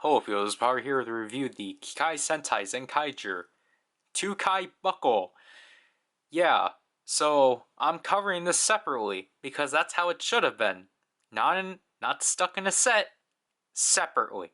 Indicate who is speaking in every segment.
Speaker 1: Hello, this is Power here to review the Kikai Sentai Zenkaiger Twokai Buckle. Yeah, so I'm covering this separately because that's how it should have been. Not stuck in a set, separately.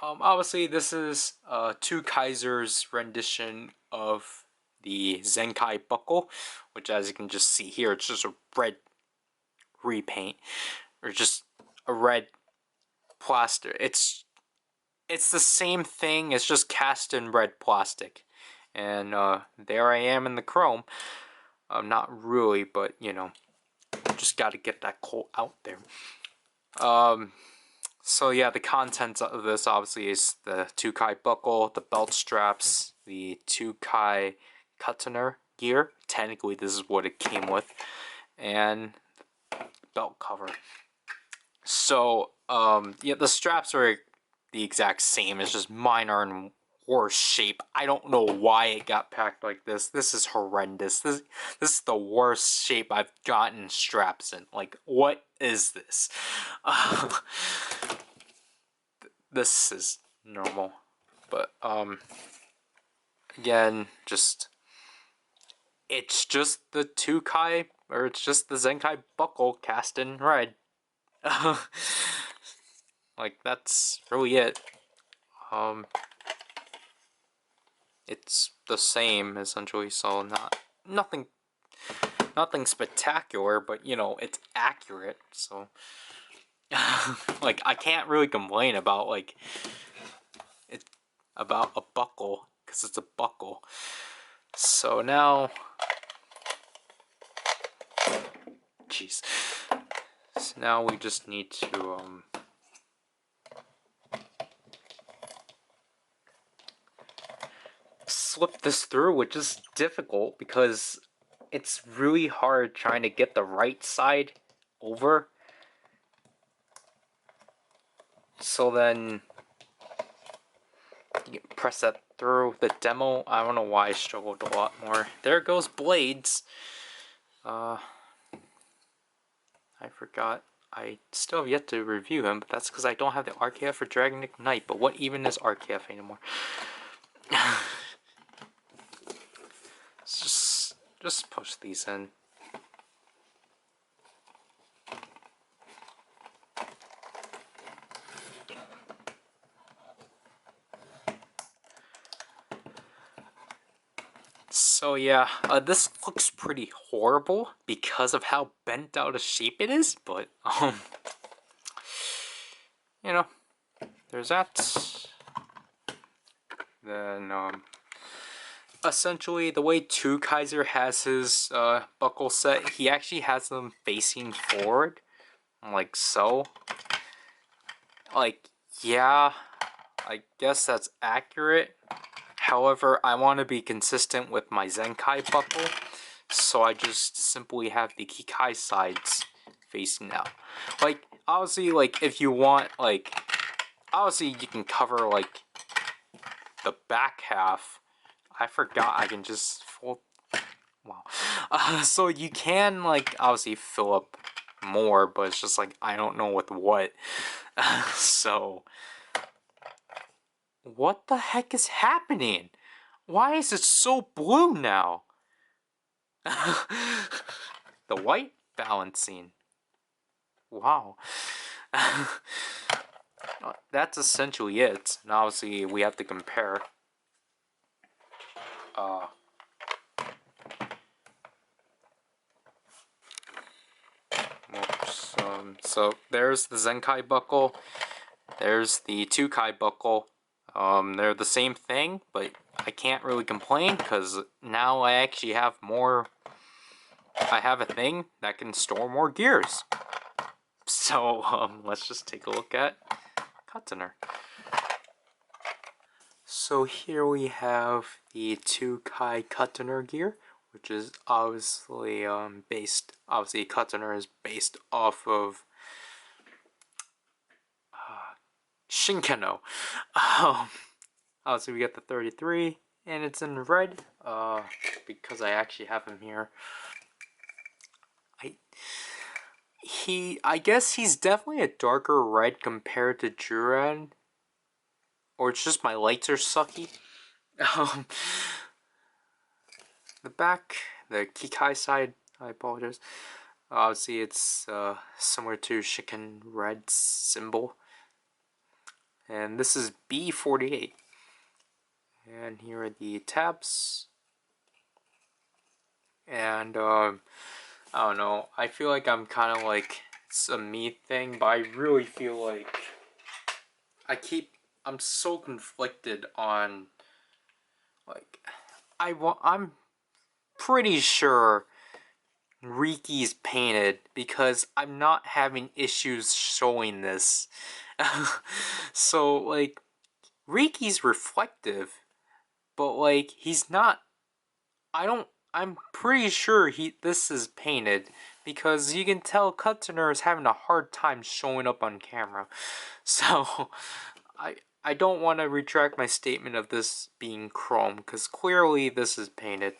Speaker 1: Obviously this is Twokaiser's rendition of the Zenkai Buckle, which as you can just see here, it's just a red repaint, or just a red plaster. It's the same thing, it's just cast in red plastic. And there I am in the chrome. Not really, but you know, just gotta get that coal out there. So yeah, the contents of this obviously is the Twokai Buckle, the belt straps, the Twokai Cutter gear. Technically this is what it came with. And belt cover. So yeah, the straps are the exact same. It's just mine are in worse shape. I don't know why it got packed like this. This is horrendous. This is the worst shape I've gotten straps in. Like, what is this? This is normal, but again, it's just the Twokai, or it's just the Zenkai Buckle cast in red. Like, that's really it. It's the same essentially, so nothing spectacular, but you know, it's accurate, so like, I can't really complain about about a buckle, because it's a buckle. So now, jeez. So now we just need to slip this through, which is difficult because it's really hard trying to get the right side over. So then you press that through. The demo, I don't know why I struggled a lot more. There goes Blades. I forgot. I still have yet to review him, but that's because I don't have the RKF for Dragon Ignite. But what even is RKF anymore? Just push these in. So yeah, this looks pretty horrible because of how bent out of shape it is, but you know, there's that. Then essentially the way Twokaiser has his buckle set, he actually has them facing forward, like so. Like, yeah, I guess that's accurate. However, I want to be consistent with my Zenkai buckle, so I just simply have the Kikai sides facing out. Like, obviously, like, if you want, like, obviously you can cover, like, the back half. I forgot I can just fold, wow. So you can, like, obviously fill up more, but it's just, like, I don't know with what. So, what the heck is happening? Why is it so blue now? The white balancing. Wow. That's essentially it. And obviously we have to compare. So there's the Zenkai Buckle. There's the Twokai Buckle. They're the same thing, but I can't really complain because now I actually have more. I have a thing that can store more gears. So let's just take a look at Cutter. So here we have the Twokai Cutter gear, which is obviously obviously Cutter is based off of Shinkano. Obviously we get the 33, and it's in red, because I actually have him here. I guess he's definitely a darker red compared to Juran. Or it's just my lights are sucky. Um, the back, the Kikai side, I apologize. Obviously, it's similar to Chicken Red's symbol. And this is B48. And here are the tabs. And I don't know, I feel like I'm kind of like, it's a me thing, but I really feel like I'm so conflicted on, like, I'm pretty sure Riki's painted because I'm not having issues showing this. So, like, Riki's reflective, but, like, he's not, I'm pretty sure this is painted because you can tell Kutsner is having a hard time showing up on camera. So, I don't want to retract my statement of this being chrome because clearly this is painted.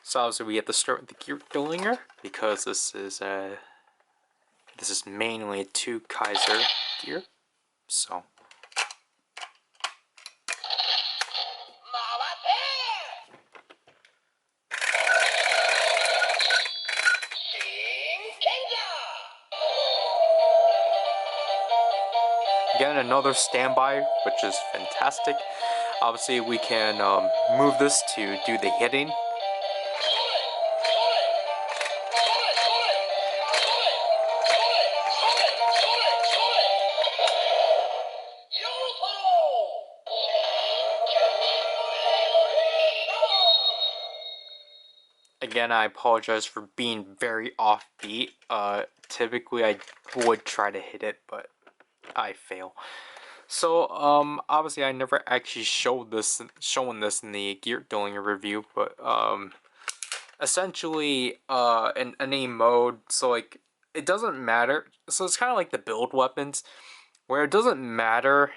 Speaker 1: So obviously we have to start with the gear Dillinger because this is mainly a Twokai gear. So again, another standby, which is fantastic. Obviously we can move this to do the hitting. Again, I apologize for being very offbeat. Typically I would try to hit it, but I fail. So, obviously I never actually shown this in the Gear Dillinger review, but, essentially, in any mode, so, like, it doesn't matter. So it's kind of like the build weapons, where it doesn't matter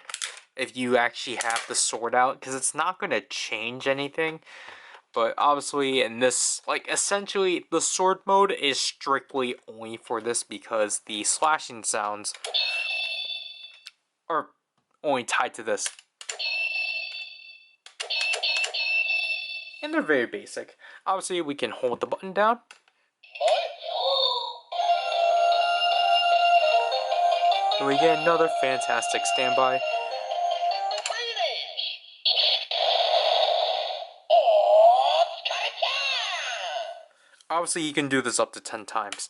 Speaker 1: if you actually have the sword out, because it's not going to change anything. But obviously in this, like, essentially the sword mode is strictly only for this because the slashing sounds are only tied to this. And they're very basic. Obviously we can hold the button down. And we get another fantastic standby. Obviously you can do this up to 10 times.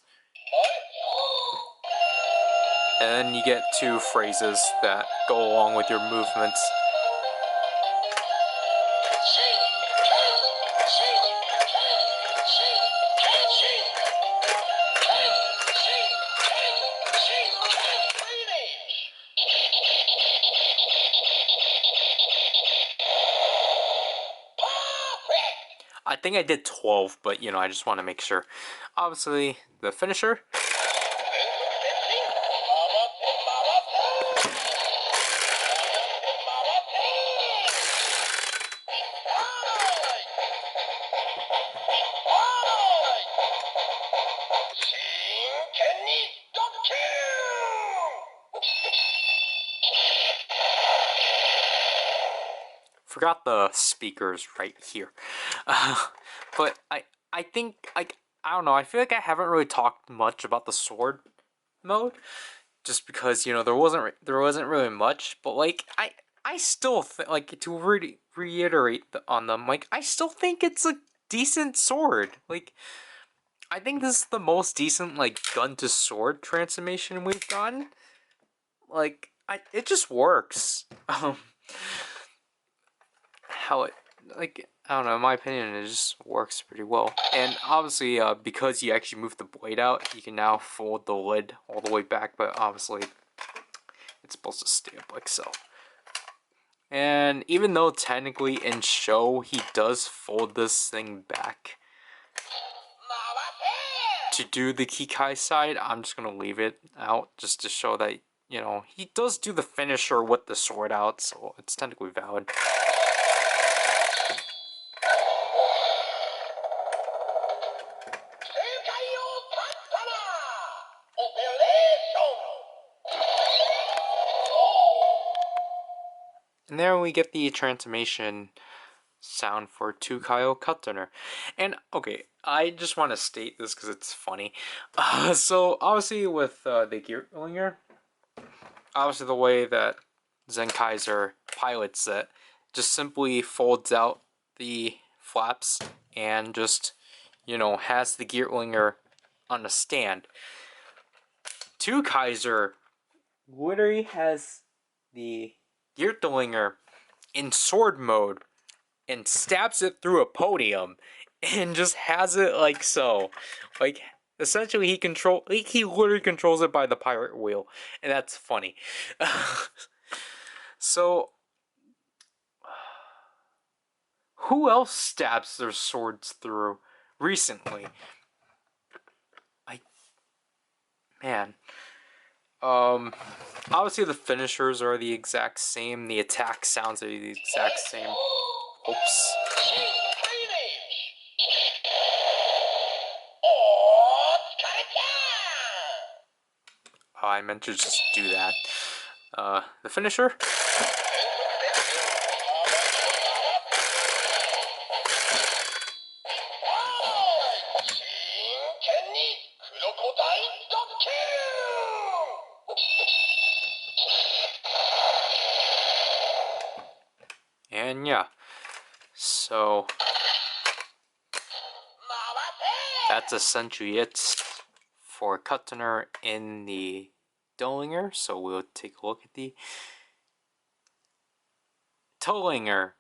Speaker 1: And then you get 2 phrases that go along with your movements. I think I did 12, but you know, I just want to make sure. Obviously, the finisher. Forgot the speakers right here. But I think, like, I don't know, I feel like I haven't really talked much about the sword mode, just because, you know, there wasn't really much, but, like, I still think, like, to reiterate on them, like, I still think it's a decent sword. Like, I think this is the most decent, like, gun to sword transformation we've gotten. Like, it just works. How it, like, I don't know, in my opinion, it just works pretty well. And obviously, because you actually move the blade out, you can now fold the lid all the way back, but obviously, it's supposed to stay up like so. And even though technically in show, he does fold this thing back to do the Kikai side, I'm just gonna leave it out just to show that, you know, he does do the finisher with the sword out, so it's technically valid. And there we get the transformation sound for Twokai Buckle. And okay, I just want to state this because it's funny. So obviously with the Gearlinger, obviously the way that Zenkaiger pilots it, just simply folds out the flaps and just, has the Gearlinger on a stand. Twokai literally has the Gearlinger in sword mode and stabs it through a podium and just has it like so. Like, essentially he literally controls it by the pirate wheel, and that's funny. So who else stabs their swords through recently? Man. Obviously the finishers are the exact same, the attack sounds are the exact same. Oops. Oh, I meant to just do that. The finisher? And yeah, so that's essentially it for Kuttner in the Dollinger. So we'll take a look at the Tollinger.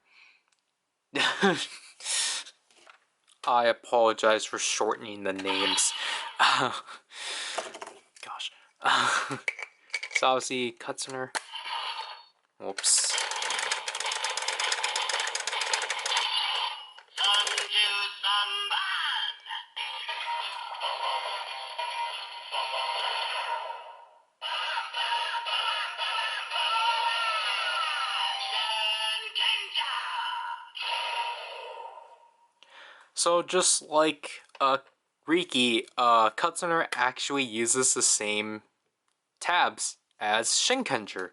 Speaker 1: I apologize for shortening the names. Gosh. So obviously Kuttner. Whoops. So just like Riki, Kuttner actually uses the same tabs as Shinkenger.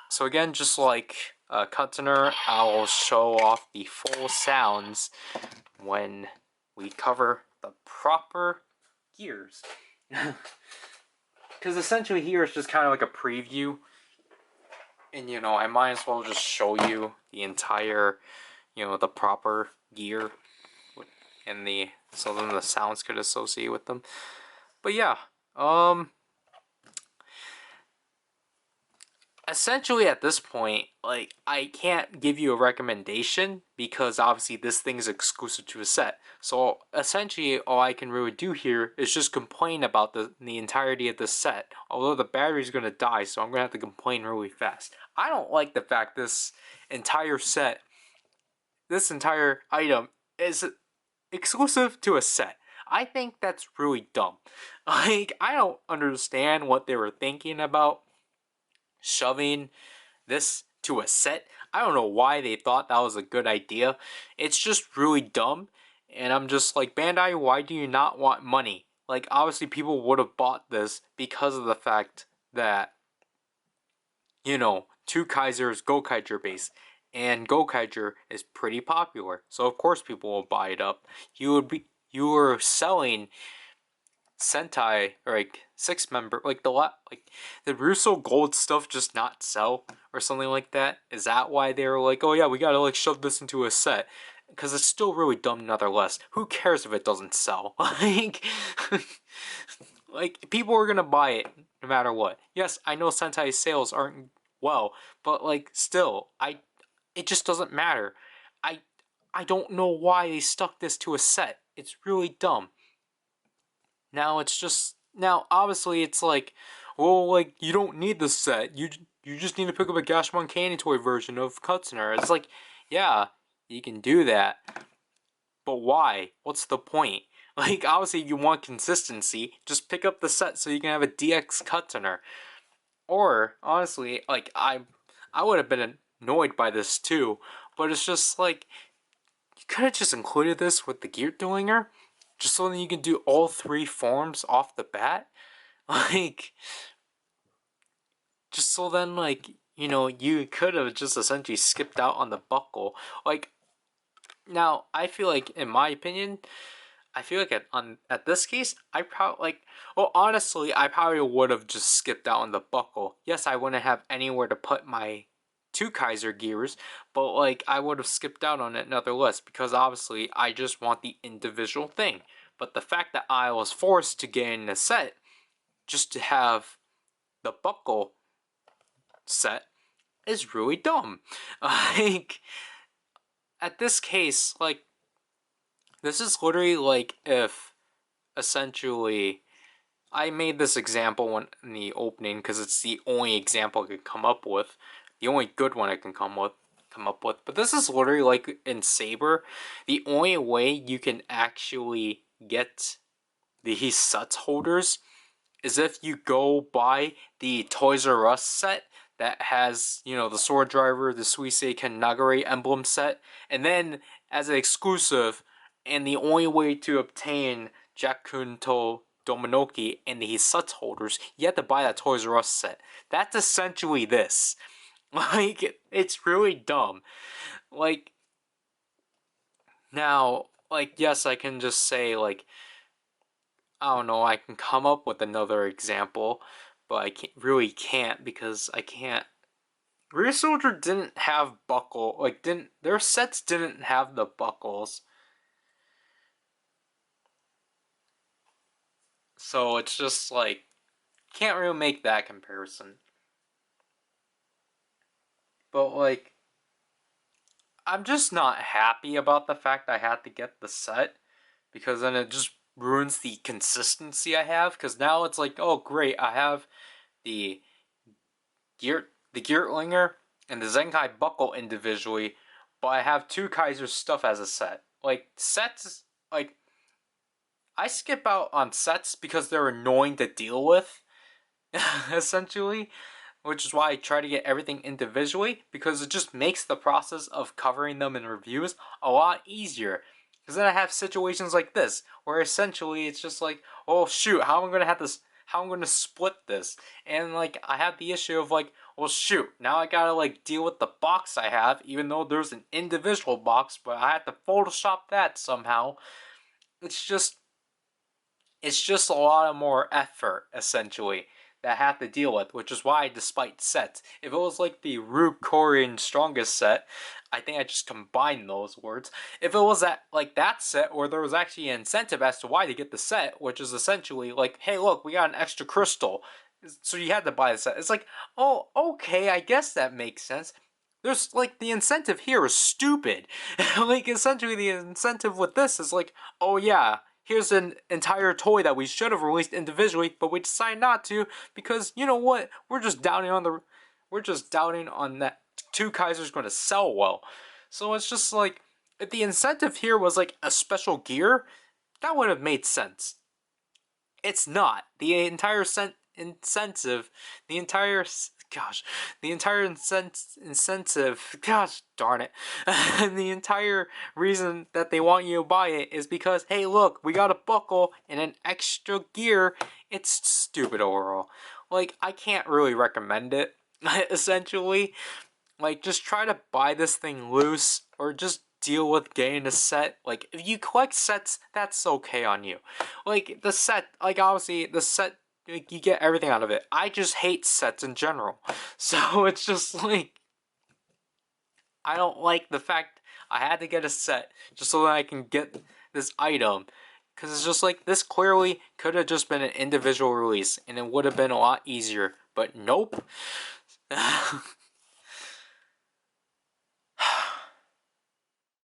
Speaker 1: So again, just like Kuttner, I'll show off the full sounds when we cover the proper gears. Because essentially here it's just kind of like a preview. And I might as well just show you the entire, the proper gear. And so then the sounds could associate with them. But yeah, essentially at this point, like, I can't give you a recommendation because obviously this thing is exclusive to a set. So essentially all I can really do here is just complain about the entirety of the set. Although the battery's gonna die, so I'm gonna have to complain really fast. I don't like the fact this entire set, this entire item is exclusive to a set. I think that's really dumb. Like, I don't understand what they were thinking about shoving this to a set. I don't know why they thought that was a good idea. It's just really dumb. And I'm just like, Bandai, why do you not want money? Like, obviously people would have bought this because of the fact that, Twokai is Gokaiger based. And Gokaiger is pretty popular. So of course people will buy it up. You were selling Sentai, or like 6-member, like the Russo Gold stuff just not sell or something like that? Is that why they were like, oh yeah, we gotta like shove this into a set? Because it's still really dumb nonetheless. Who cares if it doesn't sell? Like people are gonna buy it no matter what. Yes, I know Sentai sales aren't well, but like still, it just doesn't matter. I I don't know why they stuck this to a set. It's really dumb. Now obviously it's like, well, like, you don't need the set. You just need to pick up a Gashmon Candy Toy version of Kutzner. It's like, yeah, you can do that, but why? What's the point? Like, obviously you want consistency. Just pick up the set so you can have a DX Kutzner. Or honestly, like, I would have been annoyed by this too, but it's just like, you could have just included this with the Gear Duelinger. just so that you can do all 3 forms off the bat. Like, just so then, like, you know, you could have just essentially skipped out on the buckle. Like, now, I feel like, in my opinion, I feel like at this case, I probably, like, well, honestly, I probably would have just skipped out on the buckle. Yes, I wouldn't have anywhere to put my Twokaiser gears, but, like, I would have skipped out on it nonetheless, because obviously, I just want the individual thing. But the fact that I was forced to get in the set just to have the buckle set is really dumb. Like, at this case, like, this is literally like if, essentially, I made this example in the opening because it's the only example I could come up with, the only good one I can come up with. But this is literally like in Saber, the only way you can actually get these Suts holders is if you go buy the Toys R Us set that has, you know, the Sword Driver, the Suiseiken Nagare emblem set, and then as an exclusive, and the only way to obtain Jakunto Dominoki and the Suts holders, you have to buy that Toys R Us set. That's essentially this. Like, it's really dumb. Like, now, like, yes, I can just say, like, I don't know, I can come up with another example, but I really can't because I can't. Rear Soldier didn't have buckle, like, their sets didn't have the buckles. So it's just like, can't really make that comparison. But, like, I'm just not happy about the fact I had to get the set, because then it just ruins the consistency I have, because now it's like, oh great, I have the Geertlinger and the Zenkai Buckle individually, but I have Twokaizer's stuff as a set. Like, sets, like, I skip out on sets because they're annoying to deal with, essentially, which is why I try to get everything individually, because it just makes the process of covering them in reviews a lot easier. Because then I have situations like this, where essentially it's just like, oh shoot, how am I going to split this? And, like, I have the issue of, like, well shoot, now I gotta, like, deal with the box I have, even though there's an individual box, but I have to Photoshop that somehow. It's just a lot of more effort, essentially, that I have to deal with, which is why, despite sets, if it was like the Rube Korean Strongest set, I think I just combined those words. If it was that set, where there was actually an incentive as to why to get the set, which is essentially like, hey look, we got an extra crystal, so you had to buy the set. It's like, oh, okay, I guess that makes sense. There's, like, the incentive here is stupid. Like, essentially the incentive with this is like, oh yeah, here's an entire toy that we should have released individually, but we decided not to because, you know what, we're just doubting on that Twokaizer's going to sell well. So it's just like, if the incentive here was like a special gear, that would have made sense. It's not. The entire incentive, the entire incentive, gosh darn it, the entire reason that they want you to buy it is because, hey look, we got a buckle and an extra gear. It's stupid overall. Like, I can't really recommend it, essentially. Like, just try to buy this thing loose, or just deal with getting a set. Like, if you collect sets, that's okay on you. Like, the set, like, obviously, the set, like, you get everything out of it. I just hate sets in general. So it's just like, I don't like the fact I had to get a set just so that I can get this item. Because it's just like, this clearly could have just been an individual release, and it would have been a lot easier. But nope.